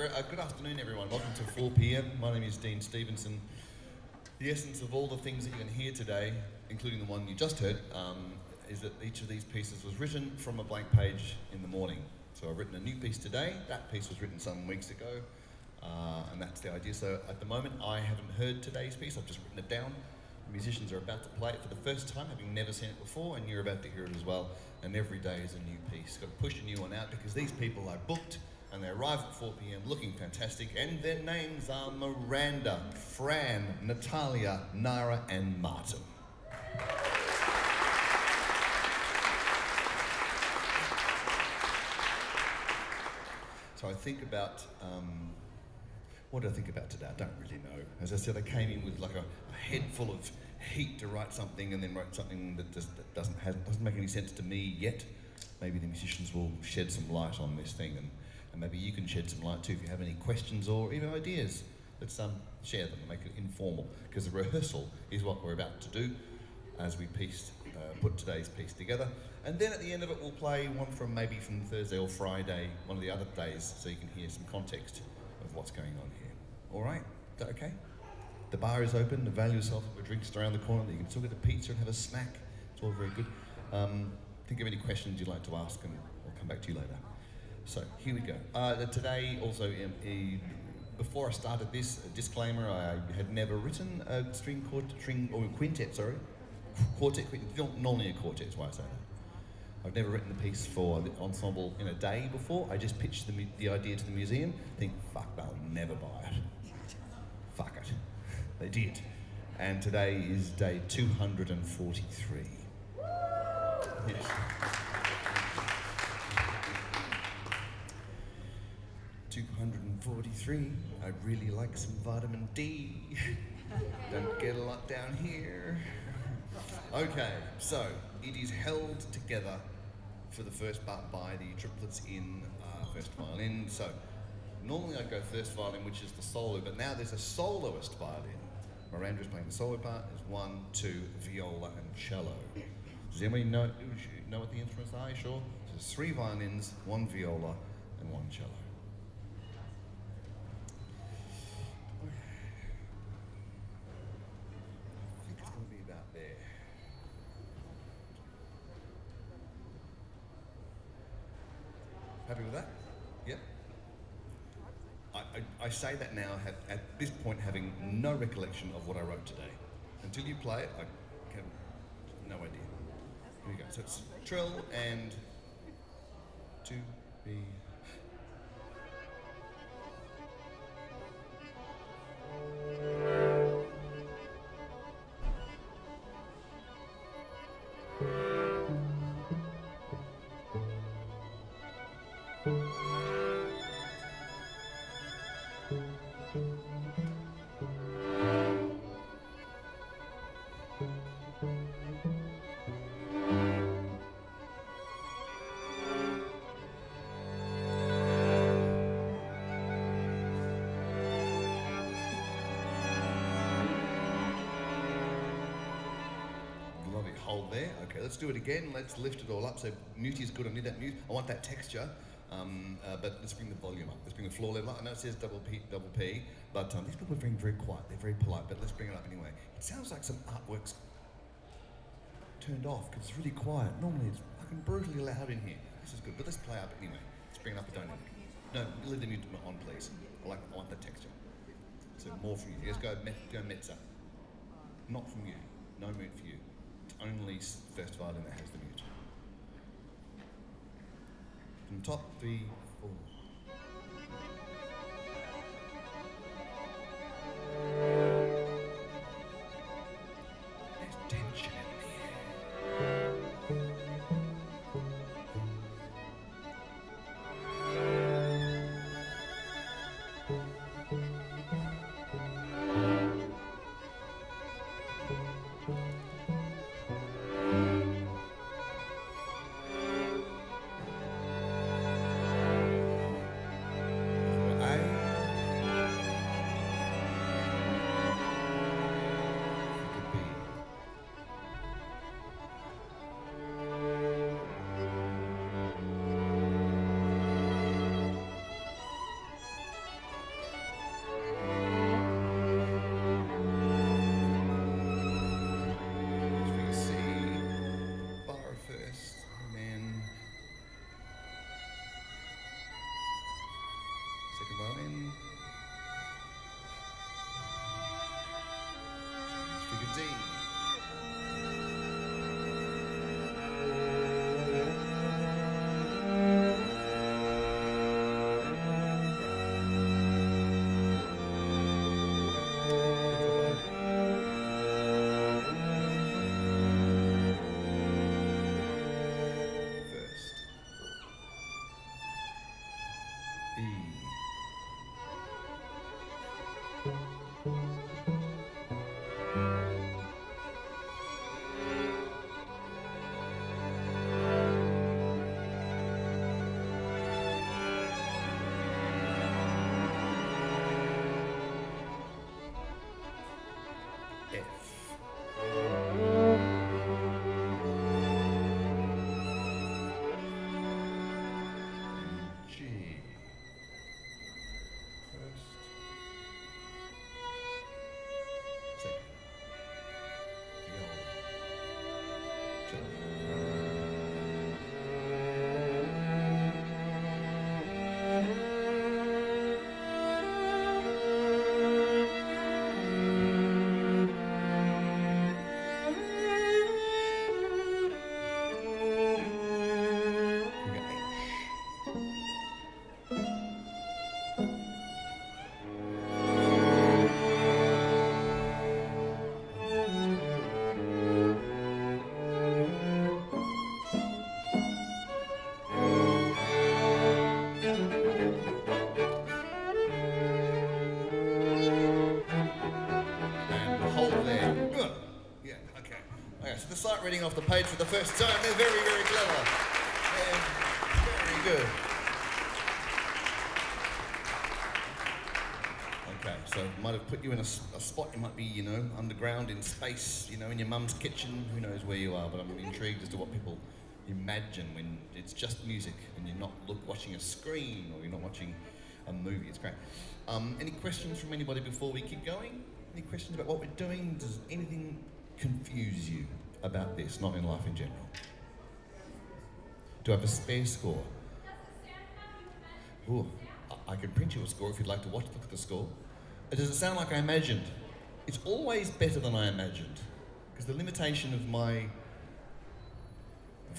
Good afternoon, everyone. Welcome to 4 p.m. My name is Dean Stevenson. The essence of all the things that you're going to hear today, including the one you just heard, is that each of these pieces was written from a blank page in the morning. So I've written a new piece today. That piece was written some weeks ago, and that's the idea. So at the moment, I haven't heard today's piece. I've just written it down. The musicians are about to play it for the first time, having never seen it before, and you're about to hear it as well. And every day is a new piece. Got to push a new one out because these people are booked. And they arrive at 4 p.m. looking fantastic, and their names are Miranda, Fran, Natalia, Nara, and Martin. So I think about, what do I think about today? I don't really know. As I said, I came in with like a head full of heat to write something, and then wrote something that doesn't make any sense to me yet. Maybe the musicians will shed some light on this thing, and maybe you can shed some light too if you have any questions or even ideas. Let's share them and make it informal, because the rehearsal is what we're about to do as we put today's piece together. And then at the end of it, we'll play one from Thursday or Friday, one of the other days, so you can hear some context of what's going on here. All right? Is that okay? The bar is open. Avail yourself of a drink just around the corner. You can still get a pizza and have a snack. It's all very good. Think of any questions you'd like to ask, and we'll come back to you later. So here we go. Today also, before I started this, a disclaimer, I had never written a quintet, not normally a quartet is why I say that. I've never written a piece for the ensemble in a day before. I just pitched the idea to the museum, think, fuck, they'll never buy it. Fuck it. They did. And today is day 243. Yes. 243. I'd really like some vitamin D. Don't get a lot down here. Okay, so it is held together for the first part by the triplets in first violin. So normally I go first violin, which is the solo, but now there's a soloist violin. Miranda's playing the solo part. There's 1, 2, viola, and cello. Does anybody know what the instruments are? Sure? So there's 3 violins, 1 viola, and 1 cello. Happy with that? Yep. I say that now, at this point, having no recollection of what I wrote today. Until you play it, I have no idea. Here we go. So it's trill and 2, B. Hold there. Okay, let's do it again. Let's lift it all up. So mute is good. I need that mute. I want that texture. But let's bring the volume up. Let's bring the floor level up. I know it says double P, but these people are being very quiet. They're very polite, but let's bring it up anyway. It sounds like some artwork's turned off because it's really quiet. Normally it's fucking brutally loud in here. This is good, but let's play up anyway. Let's bring it up a tone. No, leave the mute on, please. I want that texture. So more from you. Let's go mezza. Not from you. No mute for you. Only first violin that has the mute. From top, 3, 4. There's tension in the air. sight reading off the page for the first time. They're very, very clever. Very good. Okay, so might have put you in a spot. You might be, you know, underground in space, you know, in your mum's kitchen. Who knows where you are? But I'm intrigued as to what people imagine when it's just music and you're not watching a screen or you're not watching a movie. It's great. Any questions from anybody before we keep going? Any questions about what we're doing? Does anything confuse you about this? Not in life in general. Do I have a spare score? Ooh, I can print you a score if you'd like to look at the score. Does it sound like I imagined? It's always better than I imagined, because the limitation of my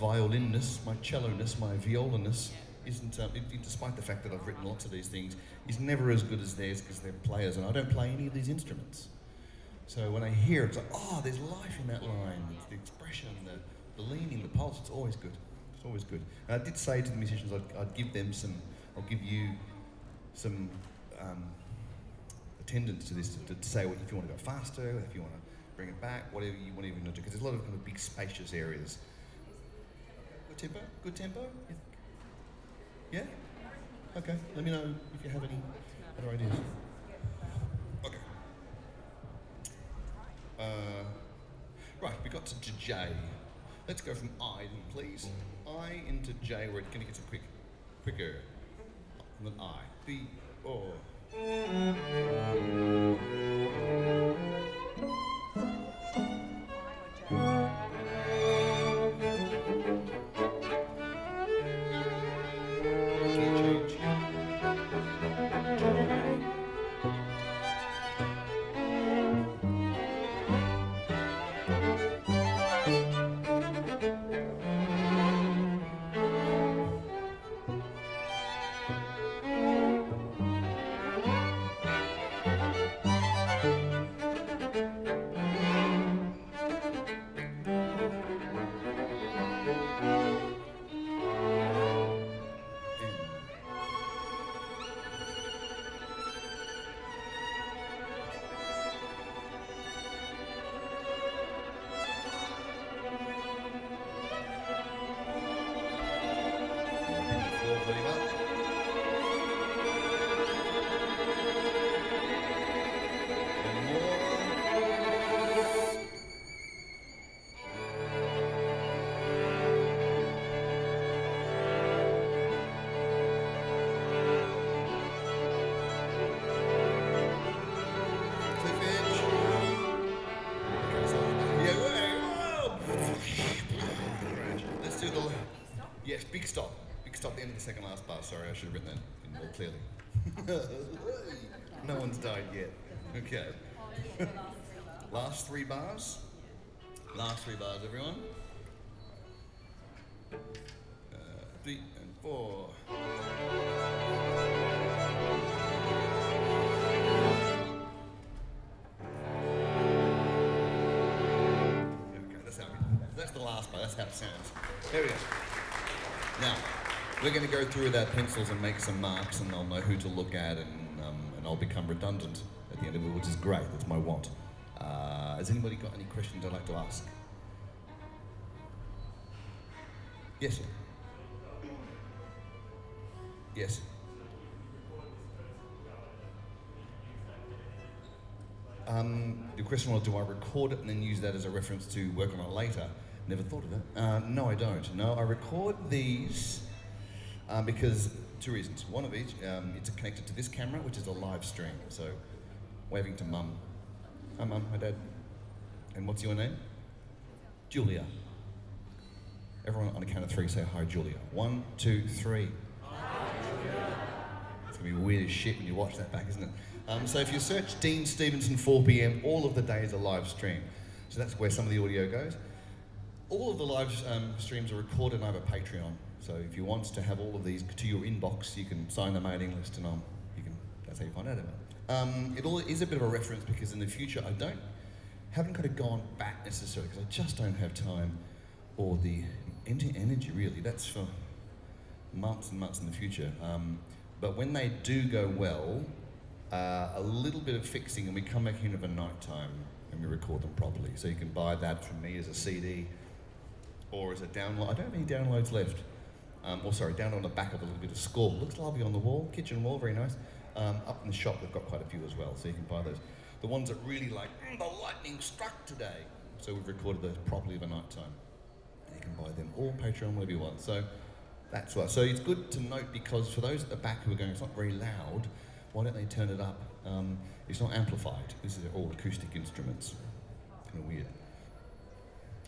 violinness, my cello-ness, my violiness isn't, despite the fact that I've written lots of these things, is never as good as theirs because they're players and I don't play any of these instruments. So when I hear it, it's like, oh, there's life in that line. It's the expression, the leaning, the pulse. It's always good. It's always good. And I did say to the musicians I'd give them some, I'll give you some attendance to this to say if you want to go faster, if you want to bring it back, whatever you want to even do, because there's a lot of kind of big spacious areas. Good tempo? Good tempo? Yeah? Okay, let me know if you have any other ideas. Okay. Right, we got to J. Let's go from I, please. I into J, we're going to get some quicker. And then I. B, O. Yes, big stop. Big stop at the end of the second last bar. Sorry, I should have written that in more clearly. No one's died yet. Okay. Last three bars. Last three bars, everyone. 3 and 4. Okay, that's the last bar. That's how it sounds. There we go. Now, we're going to go through with our pencils and make some marks, and they'll know who to look at, and I'll become redundant at the end of it, which is great. That's my want. Has anybody got any questions I'd like to ask? Yes, sir. Yes. The question was, do I record it and then use that as a reference to work on it later? Never thought of that. No, I don't. No, I record these because two reasons. One of each, it's connected to this camera, which is a live stream. So, waving to Mum. Hi, Mum. Hi, Dad. And what's your name? Julia. Everyone on a count of 3 say hi, Julia. 1, 2, 3. Hi, Julia. It's going to be weird as shit when you watch that back, isn't it? So if you search Dean Stevenson 4 p.m, all of the days are live stream. So that's where some of the audio goes. All of the live streams are recorded and I have a Patreon. So if you want to have all of these to your inbox, you can sign the mailing list and that's how you find out about it. It all is a bit of a reference because in the future I haven't kind of gone back necessarily because I just don't have time or the energy really. That's for months and months in the future. But when they do go well, a little bit of fixing and we come back in of a night time and we record them properly. So you can buy that from me as a CD or as a download. I don't have any downloads left. Or sorry, down on the back of a little bit of score. Looks lovely on the wall, kitchen wall, very nice. Up in the shop, we've got quite a few as well, so you can buy those. The ones that really like, the lightning struck today. So we've recorded those properly of a night time. You can buy them, or Patreon, whatever you want. So that's right. So it's good to note, because for those at the back who are going, it's not very loud, why don't they turn it up? It's not amplified. This is all acoustic instruments. Kind of weird.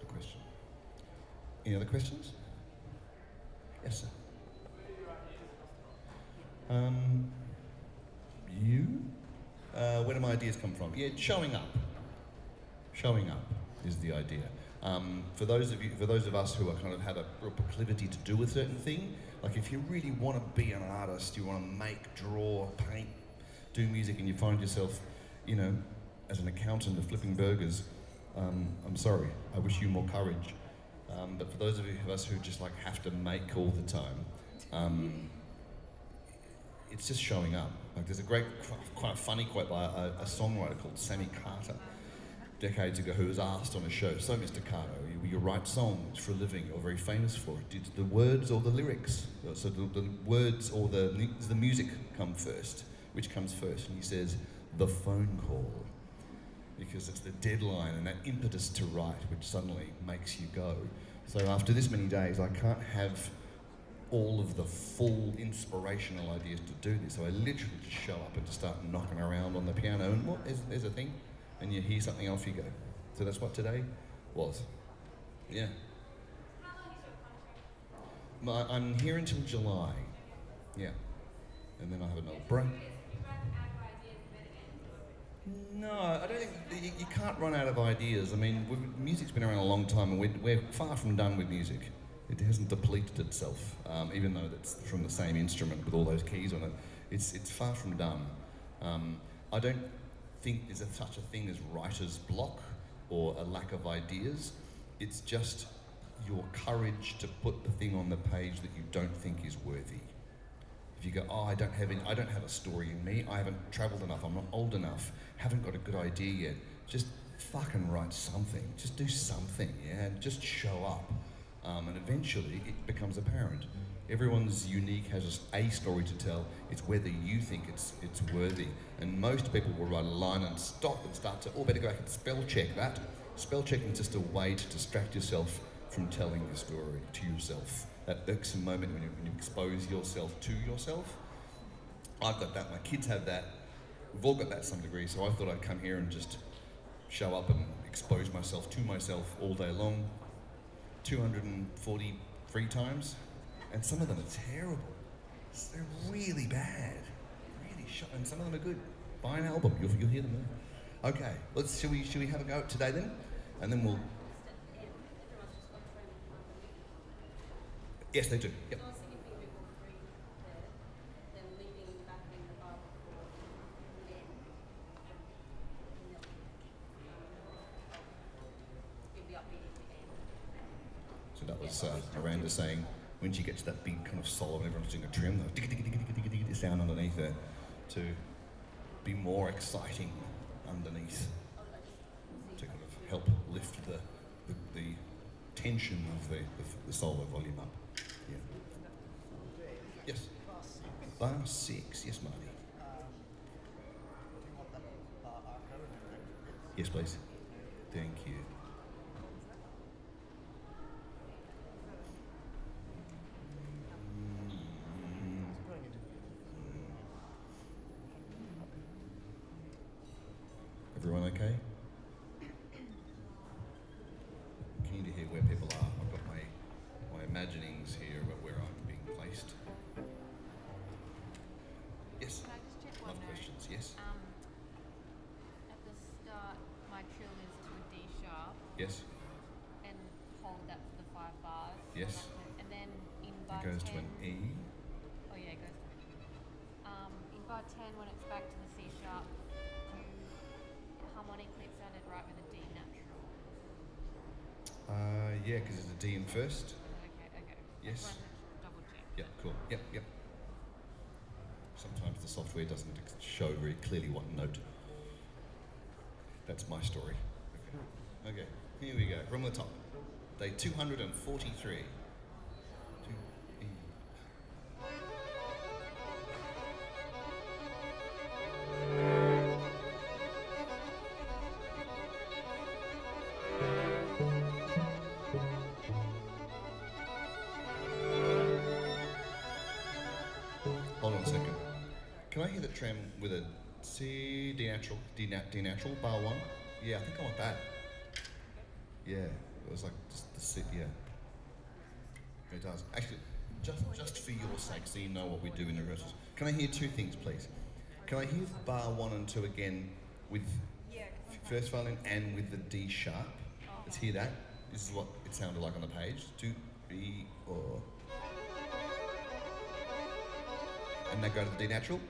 Good question. Any other questions? Yes, sir. Where do my ideas come from? Yeah, showing up. Showing up is the idea. For those of us who are kind of have a real proclivity to do a certain thing, like if you really want to be an artist, you want to make, draw, paint, do music, and you find yourself, you know, as an accountant of flipping burgers, I'm sorry, I wish you more courage. But for those of us who just like have to make all the time, it's just showing up. Like there's a great, quite funny quote by a songwriter called Sammy Carter, decades ago, who was asked on a show, "So, Mr. Carter, you write songs for a living, you're very famous for it. Did the words or the lyrics, so the words or the music come first? Which comes first?" And he says, "The phone call." Because it's the deadline and that impetus to write which suddenly makes you go. So after this many days, I can't have all of the full inspirational ideas to do this. So I literally just show up and just start knocking around on the piano, and what, there's a thing, and you hear something, off you go. So that's what today was. Yeah. I'm here until July. Yeah. And then I have another break. No, I don't think you can't run out of ideas. I mean, music's been around a long time, and we're far from done with music. It hasn't depleted itself, even though that's from the same instrument with all those keys on it. It's far from done. I don't think there's such a thing as writer's block or a lack of ideas. It's just your courage to put the thing on the page that you don't think is worthy. If you go, oh, I don't have a story in me, I haven't travelled enough, I'm not old enough, haven't got a good idea yet, just fucking write something, just do something, yeah, and just show up. And eventually it becomes apparent. Everyone's unique, has a story to tell, it's whether you think it's worthy. And most people will write a line and stop and start to, oh, better go back and spell check that. Spell checking is just a way to distract yourself from telling your story to yourself. That irksome moment when you expose yourself to yourself. I've got that, my kids have that. We've all got that to some degree, so I thought I'd come here and just show up and expose myself to myself all day long. 243 times, and some of them are terrible. They're really bad, really shot, and some of them are good. Buy an album, you'll hear them there. Okay, should we have a go at today then? And then we'll... Yes, they do, yep. So that was Miranda saying, when she gets that big kind of solo and everyone's doing a trim, the sound underneath there, to be more exciting underneath, to kind of help lift the tension of the solo volume up. Yeah. Yes. Bar 6. Yes, Marty. Yes, please. Thank you. Everyone okay? Keen to hear where people are. I've got my imaginings here about where I'm being placed. Yes? Can I just check one Love note? questions, yes? At the start, my trill is to a D sharp Yes? and hold that for the 5 bars. Yes. And then in It bar goes 10... to an E. Oh yeah, it goes to an E. In bar 10, when it's back to the C sharp, harmonically it sounded right with a D natural. Yeah, because it's a D in first. Okay. Yes. Just wanted to double check. Yep, cool. Yep. Sometimes the software doesn't show very clearly what note. That's my story. Okay, here we go, from the top. Day 243. 2E. Hold on a second. Can I hear the trem with a C, D natural, D natural, bar 1? Yeah, I think I want that. Yeah, it was like just the C, yeah. It does. Actually, just for your sake, so you know what we do in the rehearsals. Can I hear two things, please? Can I hear bar 1 and 2 again with first violin and with the D sharp? Let's hear that. This is what it sounded like on the page. 2, B, or. And now go to the D natural.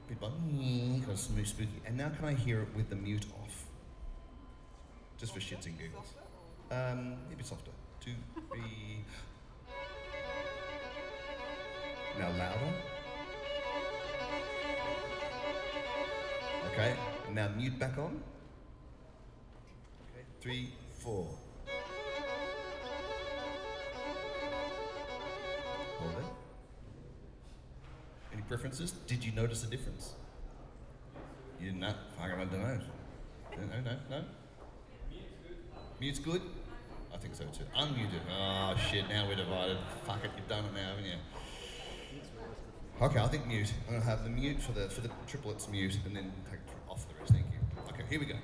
Bit by kind of smooth, spooky. And now can I hear it with the mute off? Just for shits and giggles. A bit softer. 2, 3. Now louder. Okay. Now mute back on. Okay. 3, 4. Hold it. Any preferences? Did you notice a difference? You didn't know? I don't know. No? Mute's good? I think so too. Unmuted. Oh shit, now we're divided. Fuck it, you've done it now, haven't you? Okay, I think mute. I'm gonna have the mute for the triplets mute and then take off the rest, thank you. Okay, here we go.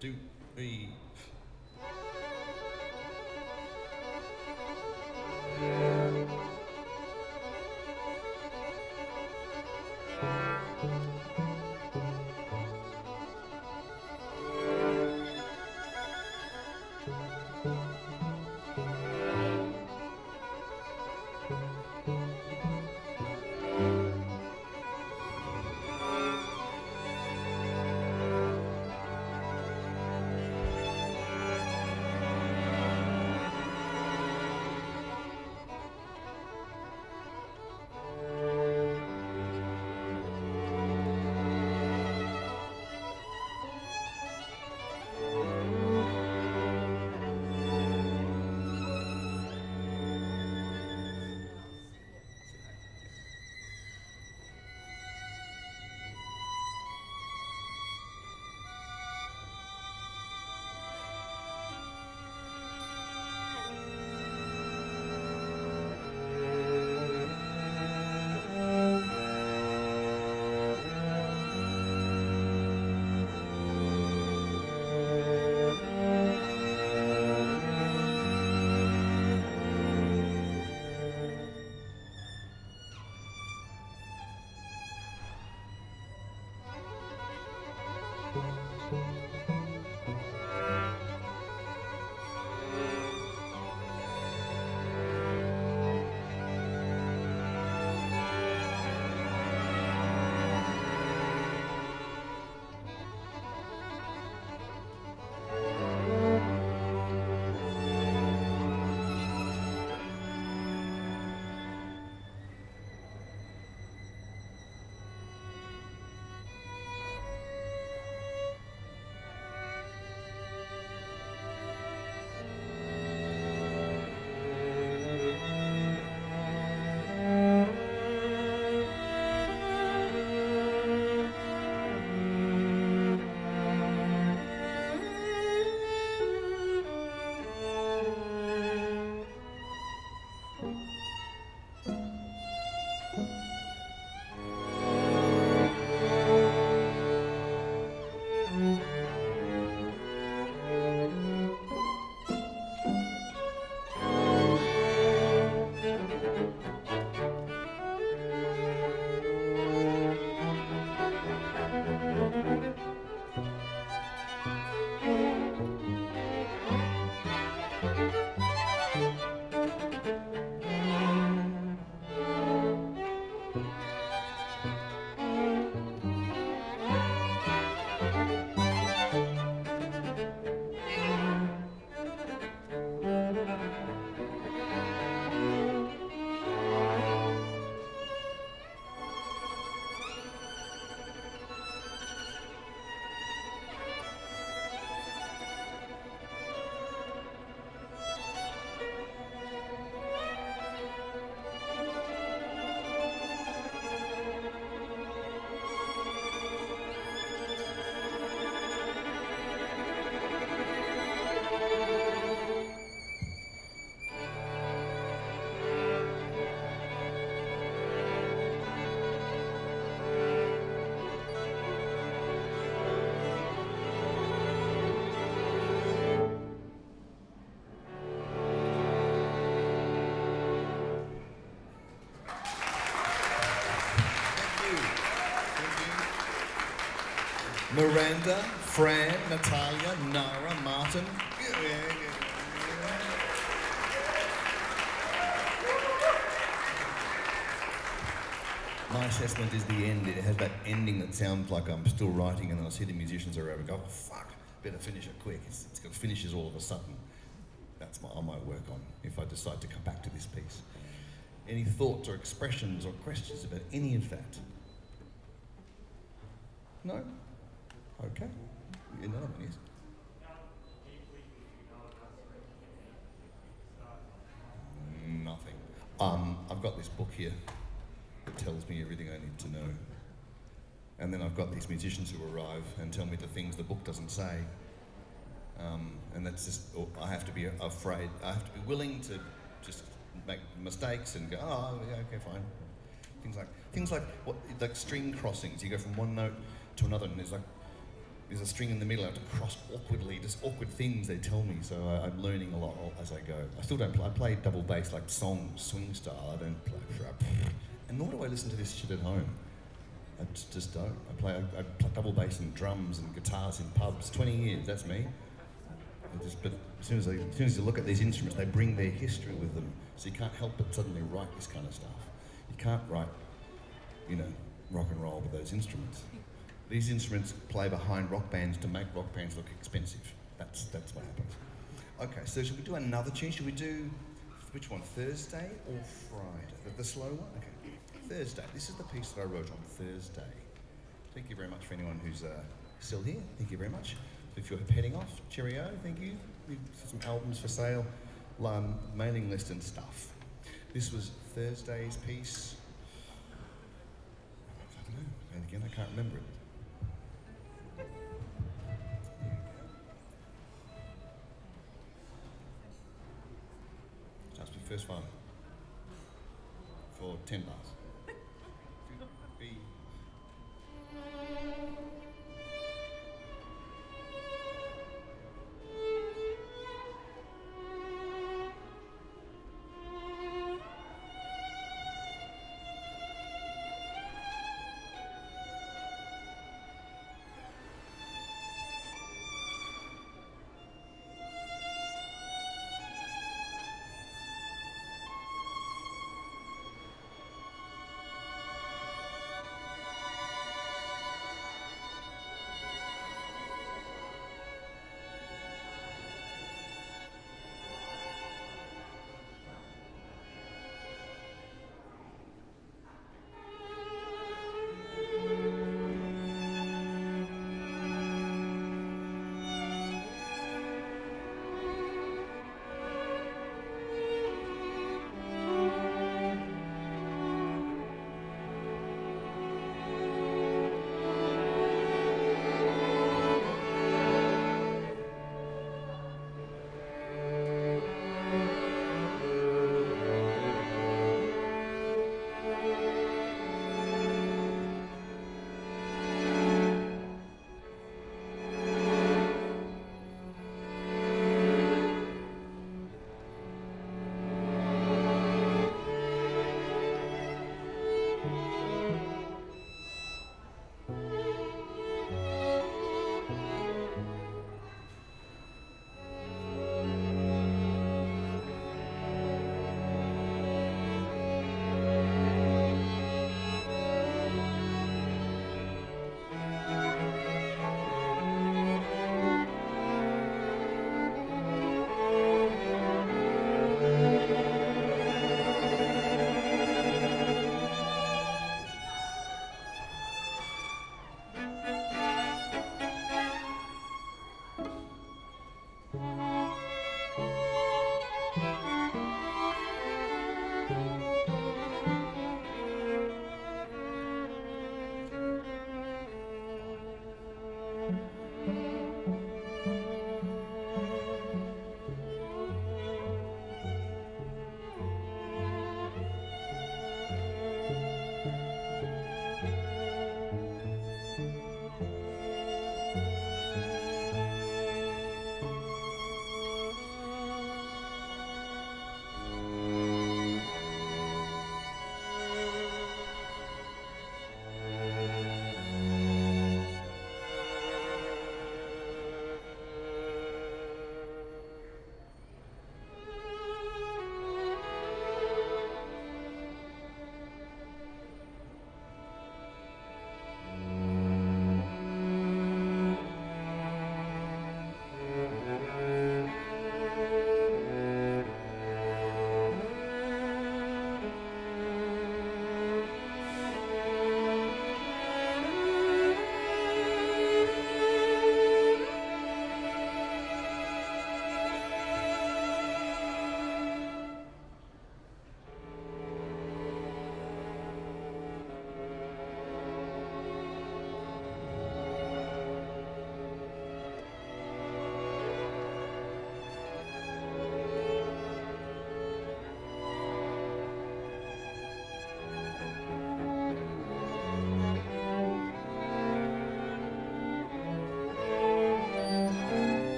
2, 3. Miranda, Fran, Natalia, Nara, Martin. My assessment is the end. It has that ending that sounds like I'm still writing, and then I see the musicians are over and go, oh, fuck, better finish it quick. It's got finishes all of a sudden. That's what I might work on if I decide to come back to this piece. Any thoughts or expressions or questions about any of that? No? Okay. Another one, yes? Nothing. I've got this book here that tells me everything I need to know. And then I've got these musicians who arrive and tell me the things the book doesn't say. And that's just, I have to be afraid, I have to be willing to just make mistakes and go, oh, yeah, okay, fine. Things like string crossings. You go from one note to another, and there's a string in the middle. I have to cross awkwardly, just awkward things they tell me. So I'm learning a lot as I go. I still don't play. I play double bass like songs, swing style. I don't play, and nor do I listen to this shit at home. I just don't. I play double bass and drums and guitars in pubs. 20 years. That's me. But as soon as you look at these instruments, they bring their history with them. So you can't help but suddenly write this kind of stuff. You can't write, rock and roll with those instruments. These instruments play behind rock bands to make rock bands look expensive. That's what happens. Okay, so should we do another tune? Should we do, which one, Thursday or Friday? The slow one? Okay, Thursday. This is the piece that I wrote on Thursday. Thank you very much for anyone who's still here. Thank you very much. If you're heading off, cheerio, thank you. Some albums for sale, mailing list and stuff. This was Thursday's piece. I don't know, and again, I can't remember it. Starts with first one for $10. B.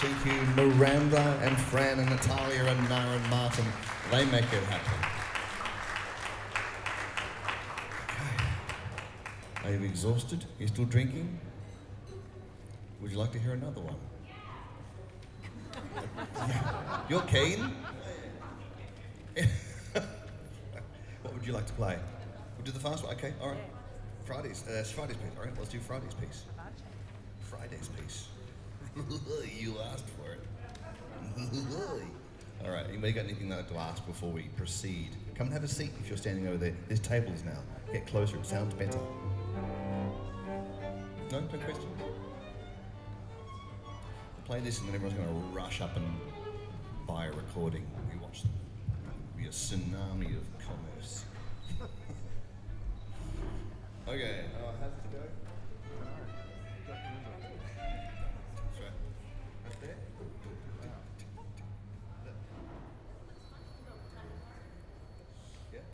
Thank you, Miranda and Fran and Natalia and Nara and Martin. They make it happen. Okay. Are you exhausted? Are you still drinking? Would you like to hear another one? You're keen? What would you like to play? We'll do the fast one. Okay, all right. Friday's piece. All right, let's do Friday's piece. Friday's piece. You asked for it. All right, anybody got anything they'd like to ask before we proceed? Come and have a seat if you're standing over there. There's tables now. Get closer, it sounds better. No questions? We'll play this and then everyone's going to rush up and buy a recording. We watch them. It'll be a tsunami of commerce. Okay, how's it go? That's right. Right there? Yeah.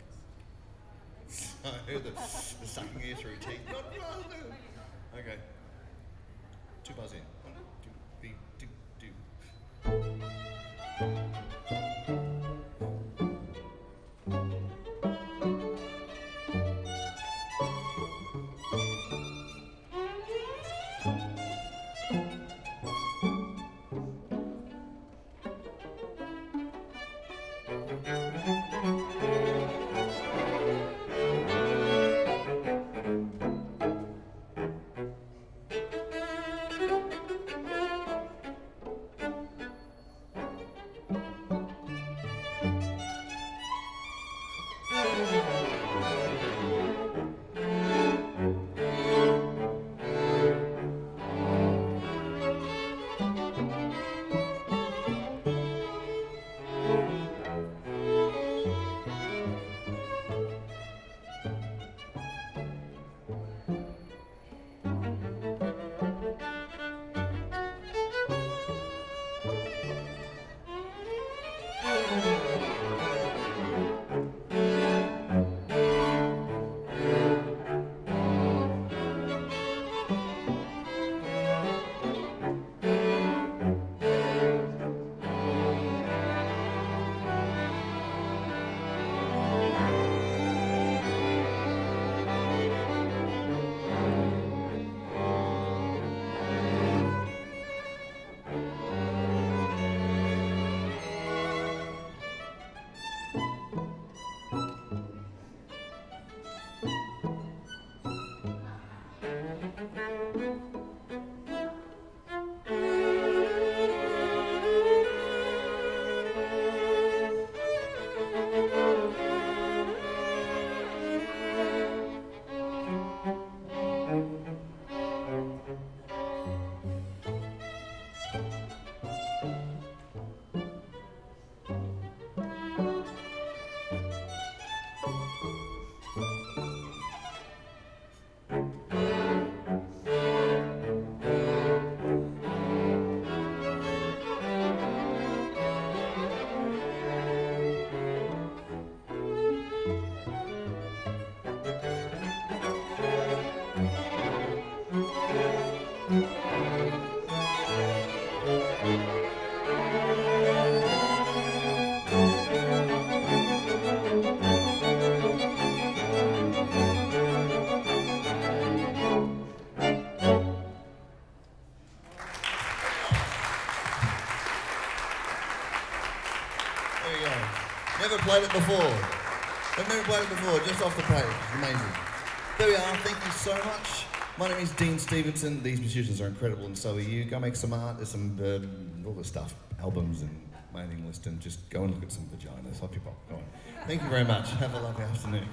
I heard the sucking air through teeth. Okay. 2 bars in. 1, 2, 3, 2, 2. Never played it before. I've never played it before, just off the page. Amazing. There we are, thank you so much. My name is Dean Stevenson. These musicians are incredible and so are you. Go make some art, there's some, all this stuff, albums and mailing list, and just go and look at some vaginas. Hop your pop, go on. Thank you very much. Have a lovely afternoon.